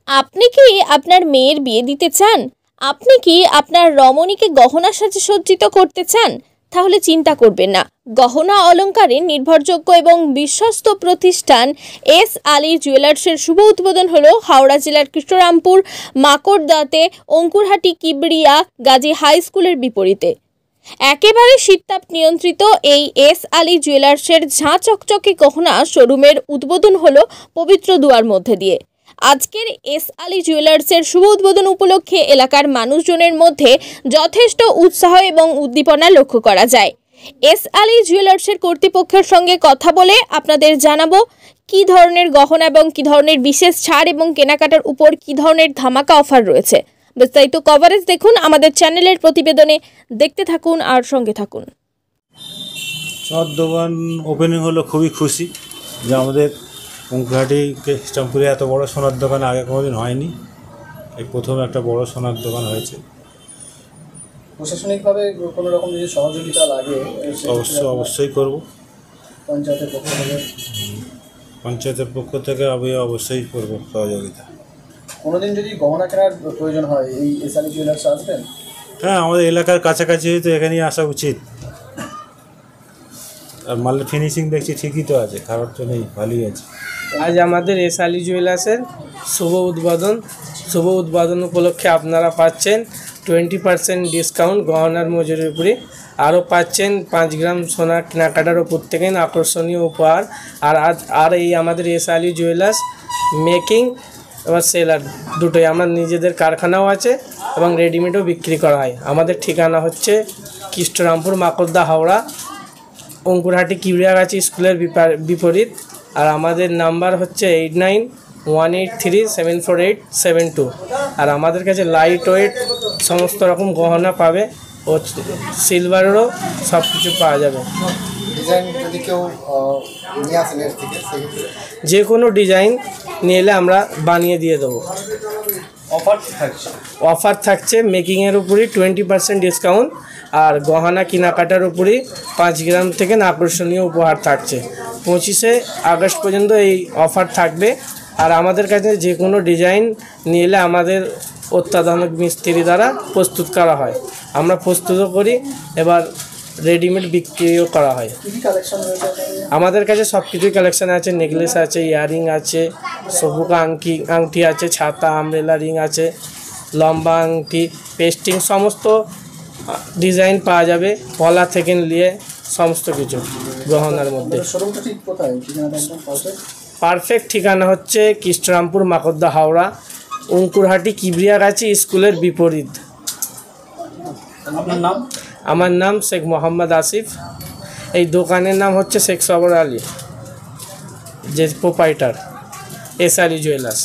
আপনি কি আপনার মেয়ের বিয়ে দিতে চান? আপনি কি আপনার রমণীকে গহনার সাজে সজ্জিত করতে চান? তাহলে চিন্তা করবেন না। গহনা অলংকারের নির্ভরযোগ্য এবং বিশ্বস্ত প্রতিষ্ঠান এস আলী জুয়েলার্সের শুভ উদ্বোধন হলো হাওড়া জেলার কৃষ্ণরামপুর মাকড়দাতে অঙ্কুরহাটি কিবরিয়া গাজী হাই স্কুলের বিপরীতে। একেবারে শীততাপ নিয়ন্ত্রিত এই এস আলী জুয়েলার্সের ঝাঁ চকচকে গহনা শোরুমের উদ্বোধন হলো পবিত্র দুয়ার মধ্যে দিয়ে। আজকের এস আলী জুয়েলার্সের শুভ উদ্বোধন উপলক্ষে এলাকার মানুষজনের মধ্যে যথেষ্ট উৎসাহ এবং উদ্দীপনা লক্ষ্য করা যায়। এস আলী জুয়েলার্সের কর্তৃপক্ষের সঙ্গে কথা বলে আপনাদের জানাবো কী ধরনের গহনা এবং কী ধরনের বিশেষ ছাড় এবং কেনাকাটার উপর কী ধরনের ধামাকা অফার রয়েছে। বিস্তারিত কভারেজ দেখুন আমাদের চ্যানেলের প্রতিবেদনে। দেখতে থাকুন আর সঙ্গে থাকুন। সোনার দোকান ওপেনিং হলো, খুবই খুশি যে আমাদের অঙ্কুরহাটি কৃষ্ণরামপুরে এত বড় সোনার দোকান আগে কোনোদিন হয়নি। এই প্রথম একটা বড় সোনার দোকান হয়েছে। প্রশাসনিকভাবে কোনো রকম যদি সহযোগিতা লাগে অবশ্যই করব। পঞ্চায়েতের পক্ষ থেকে আমি অবশ্যই করব সহযোগিতা। কোনোদিন যদি গহনা কেনার প্রয়োজন হয় এই এস আলী জুয়েলার্স আসবেন? হ্যাঁ, আমাদের এলাকার কাছাকাছি তো এখানেই আসা উচিত। আর মালের ফিনিশিং দেখছি ঠিকই তো আছে, খারাপ তো নেই, ভালোই আছে। আজ আমাদের এস আলী জুয়েলার্সের শুভ উদ্বোধন উপলক্ষে আপনারা পাচ্ছেন 20% ডিসকাউন্ট গহনার মজুরির উপরে। আরও পাচ্ছেন 5 গ্রাম সোনার কেনাকাটার উপর থেকে আকর্ষণীয় উপহার। আর এই আমাদের এস আলী জুয়েলার্স মেকিং এবার সেলার দুটোই আমার নিজেদের কারখানাও আছে এবং রেডিমেডও বিক্রি করা হয়। আমাদের ঠিকানা হচ্ছে কৃষ্ণরামপুর মাকড়দা হাওড়া অঙ্কুরহাটি কিবরিয়াগাছি স্কুলের বিপরীত। আর আমাদের নাম্বার হচ্ছে 8918374872। আর আমাদের কাছে লাইট ওয়েট সমস্ত রকম গহনা পাবে ও সিলভারেরও সব কিছু পাওয়া যাবে। যে কোনো ডিজাইন নিয়ে এলে আমরা বানিয়ে দিয়ে দেবো। অফার থাকছে মেকিংয়ের উপরই 20% ডিসকাউন্ট আর গহনা কেনাকাটার উপরই 5 গ্রাম থেকে আকর্ষণীয় উপহার থাকছে। 25শে আগস্ট পর্যন্ত এই অফার থাকবে। আর আমাদের কাছে যে কোনো ডিজাইন নিয়ে এলে আমাদের অত্যাধুনিক মিস্ত্রি দ্বারা প্রস্তুত করা হয়। আমরা প্রস্তুতও করি, এবার রেডিমেড বিক্রিও করা হয়। আমাদের কাছে সব কিছুই কালেকশান আছে। নেকলেস আছে, ইয়াররিং আছে, সবুকা আংটি আছে, ছাতা আমব্রেলা রিং আছে, লম্বা আংটি, পেস্টিং সমস্ত ডিজাইন পাওয়া যাবে। পলা থেকে নিয়ে সমস্ত কিছু গহনার মধ্যে। পারফেক্ট ঠিকানা হচ্ছে কৃষ্ণরামপুর মাকড়দা হাওড়া অঙ্কুরহাটি কিবরিয়াগাছি স্কুলের বিপরীত। আমার নাম শেখ মোহাম্মদ আসিফ। এই দোকানের নাম হচ্ছে শেখ সবর আলী, যে প্রোপাইটার এস আলী জুয়েলার্স।